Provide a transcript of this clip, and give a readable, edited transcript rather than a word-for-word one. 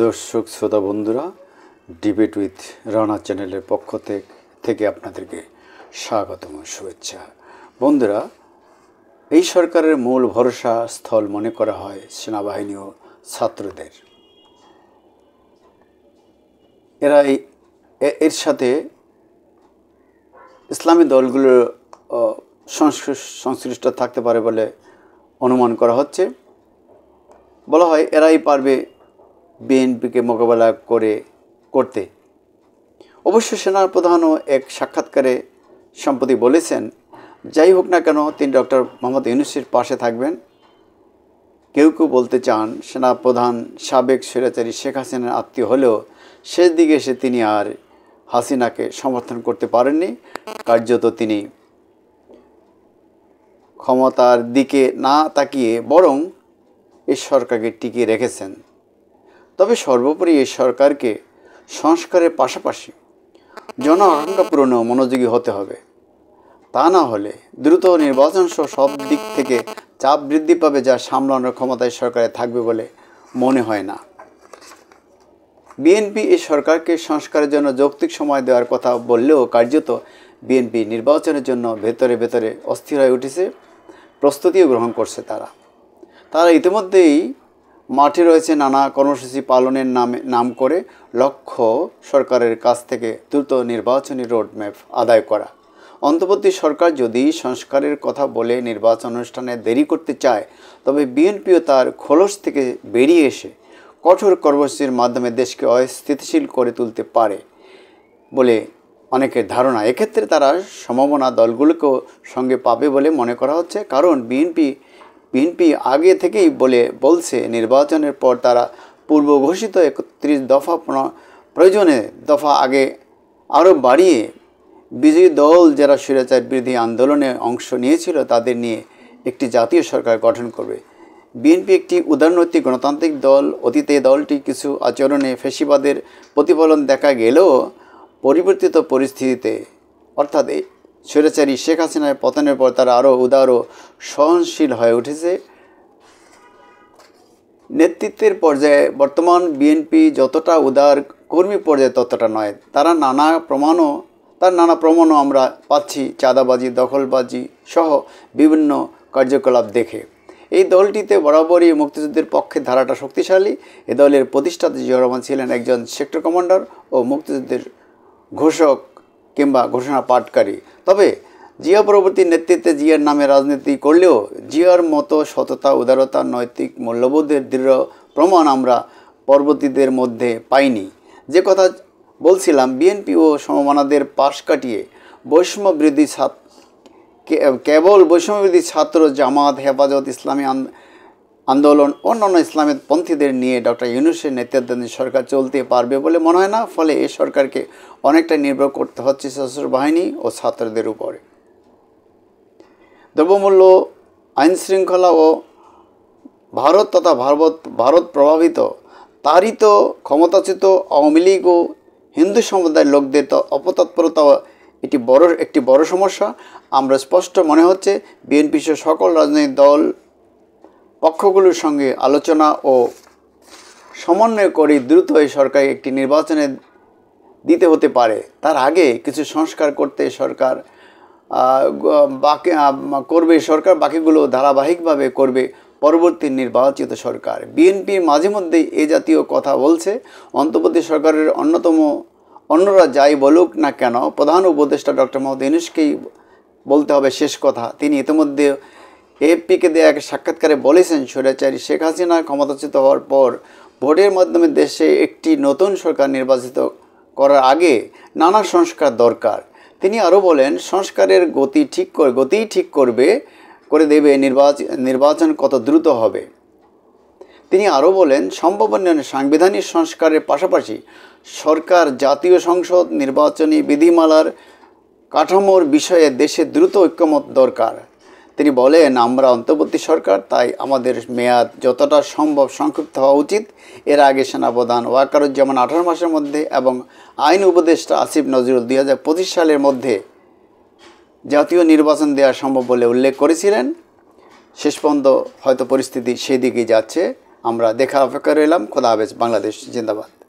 দর্শক শ্রোতা বন্ধুরা, ডিবেট উইথ রানা চ্যানেলের পক্ষ থেকে আপনাদেরকে স্বাগতম শুভেচ্ছা। বন্ধুরা, এই সরকারের মূল ভরসা স্থল মনে করা হয় সেনাবাহিনী ও ছাত্রদের। এরা এর সাথে ইসলামী দলগুলো সংশ্লিষ্ট থাকতে পারে বলে অনুমান করা হচ্ছে। বলা হয় এরাই পারবে বিএনপিকে মোকাবেলা করতে। অবশ্য সেনাপ্রধানও এক সাক্ষাৎকারে সম্প্রতি বলেছেন, যাই হোক না কেন তিনি ডক্টর মোহাম্মদ ইউনূসের পাশে থাকবেন। কেউ কেউ বলতে চান, সেনাপ্রধান সাবেক স্বৈরাচারী শেখ হাসিনার আত্মীয় হলেও শেষ দিকে এসে তিনি আর হাসিনাকে সমর্থন করতে পারেননি। কার্যত তিনি ক্ষমতার দিকে না তাকিয়ে বরং এই সরকারকে টিকিয়ে রেখেছেন। তবে সর্বোপরি এই সরকারকে সংস্কারের পাশাপাশি জনআকাঙ্ক্ষা পূরণে মনোযোগী হতে হবে। তা না হলে দ্রুত নির্বাচন সহ সব দিক থেকে চাপ বৃদ্ধি পাবে, যা সামলানোর ক্ষমতায় সরকারে থাকবে বলে মনে হয় না। বিএনপি এই সরকারকে সংস্কারের জন্য যৌক্তিক সময় দেওয়ার কথা বললেও কার্যত বিএনপি নির্বাচনের জন্য ভেতরে ভেতরে অস্থির হয়ে উঠেছে, প্রস্তুতিও গ্রহণ করছে। তারা ইতিমধ্যেই মাঠে রয়েছে নানা কর্মসূচি পালনের নাম করে লক্ষ্য সরকারের কাছ থেকে দ্রুত নির্বাচনী রোডম্যাপ আদায় করা। অন্তর্বর্তী সরকার যদি সংস্কারের কথা বলে নির্বাচন অনুষ্ঠানে দেরি করতে চায়, তবে বিএনপিও তার খোলস থেকে বেরিয়ে এসে কঠোর কর্মসূচির মাধ্যমে দেশকে অস্থিতিশীল করে তুলতে পারে বলে অনেকের ধারণা। এক্ষেত্রে তারা সম্ভাবনা দলগুলোকেও সঙ্গে পাবে বলে মনে করা হচ্ছে। কারণ বিএনপি আগে থেকেই বলছে নির্বাচনের পর তারা পূর্ব ঘোষিত 31 দফা প্রয়োজনে দফা আগে আরও বাড়িয়ে বিজয়ী দল যারা স্বৈরাচার বিরোধী আন্দোলনে অংশ নিয়েছিল তাদের নিয়ে একটি জাতীয় সরকার গঠন করবে। বিএনপি একটি উদারনৈতিক গণতান্ত্রিক দল। অতীতে দলটি কিছু আচরণে ফ্যাসিবাদের প্রতিফলন দেখা গেলেও পরিবর্তিত পরিস্থিতিতে অর্থাৎ স্বৈরাচারী শেখ হাসিনার পতনের পর তারা আরও উদার ও সহনশীল হয়ে উঠেছে। নেতৃত্বের পর্যায়ে বর্তমান বিএনপি যতটা উদার, কর্মী পর্যায়ে ততটা নয়। তার নানা প্রমাণও আমরা পাচ্ছি চাঁদাবাজি, দখলবাজি সহ বিভিন্ন কার্যকলাপ দেখে। এই দলটিতে বরাবরই মুক্তিযুদ্ধের পক্ষের ধারাটা শক্তিশালী। এ দলের প্রতিষ্ঠাতা জিয়াউর রহমান ছিলেন একজন সেক্টর কমান্ডার ও মুক্তিযুদ্ধের ঘোষক কিংবা ঘোষণা পাঠকারী। তবে জিয়া পরবর্তী নেতৃত্বে জিয়ার নামে রাজনীতি করলেও জিয়ার মতো সততা, উদারতা, নৈতিক মূল্যবোধের দৃঢ় প্রমাণ আমরা পরবর্তীদের মধ্যে পাইনি। যে কথা বলছিলাম, বিএনপি ও সমমনাদের পাশ কাটিয়ে কেবল বৈষম্যবিরোধী ছাত্র, জামাত, হেফাজত ইসলামী আন্দোলন, অন্যান্য ইসলামপন্থীদের নিয়ে ডক্টর ইউনূসের নেতৃত্বাধীন সরকার চলতে পারবে বলে মনে হয় না। ফলে এই সরকারকে অনেকটা নির্ভর করতে হচ্ছে সশস্ত্র বাহিনী ও ছাত্রদের উপরে। দ্রব্যমূল্য, আইনশৃঙ্খলা ও ভারত তথা ভারত প্রভাবিত তাড়িত ক্ষমতাচ্যুত আওয়ামী লীগ ও হিন্দু সম্প্রদায়ের লোকদের অপতৎপরতা একটি বড় সমস্যা। আমরা স্পষ্ট মনে হচ্ছে বিএনপি সহ সকল রাজনৈতিক দল পক্ষগুলোর সঙ্গে আলোচনা ও সমন্বয় করে দ্রুত এই সরকার একটি নির্বাচনে দিতে হতে পারে। তার আগে কিছু সংস্কার করতে সরকার বাকিগুলো ধারাবাহিকভাবে করবে পরবর্তী নির্বাচিত সরকার। বিএনপি মাঝে মধ্যেই এ জাতীয় কথা বলছে। অন্তর্বর্তী সরকারের অন্যরা যাই বলুক না কেন, প্রধান উপদেষ্টা ডক্টর মোহাম্মদ ইউনূসকেই বলতে হবে শেষ কথা। তিনি ইতিমধ্যে এএফপিকে দেয়া এক সাক্ষাৎকারে বলেছেন, স্বৈরাচারী শেখ হাসিনা ক্ষমতাচ্যুত হওয়ার পর ভোটের মাধ্যমে দেশে একটি নতুন সরকার নির্বাচিত করার আগে নানা সংস্কার দরকার। তিনি আরও বলেন, সংস্কারের গতি ঠিক করে দেবে নির্বাচন কত দ্রুত হবে। তিনি আরও বলেন, সম্ভাবনীয় সাংবিধানিক সংস্কারের পাশাপাশি সরকার, জাতীয় সংসদ, নির্বাচনী বিধিমালার কাঠামোর বিষয়ে দেশে দ্রুত ঐক্যমত দরকার। তিনি বলেন, আমরা অন্তর্বর্তী সরকার, তাই আমাদের মেয়াদ যতটা সম্ভব সংক্ষিপ্ত হওয়া উচিত। এর আগে সেনাপ্রধান ওয়াকারুজ্জামান 18 মাসের মধ্যে এবং আইন উপদেষ্টা আসিফ নজরুল 2025 সালের মধ্যে জাতীয় নির্বাচন দেওয়া সম্ভব বলে উল্লেখ করেছিলেন। শেষ পর্যন্ত হয়তো পরিস্থিতি সেই দিকেই যাচ্ছে। আমরা দেখার অপেক্ষা রইলাম। খোদা হাফেজ। বাংলাদেশ জিন্দাবাদ।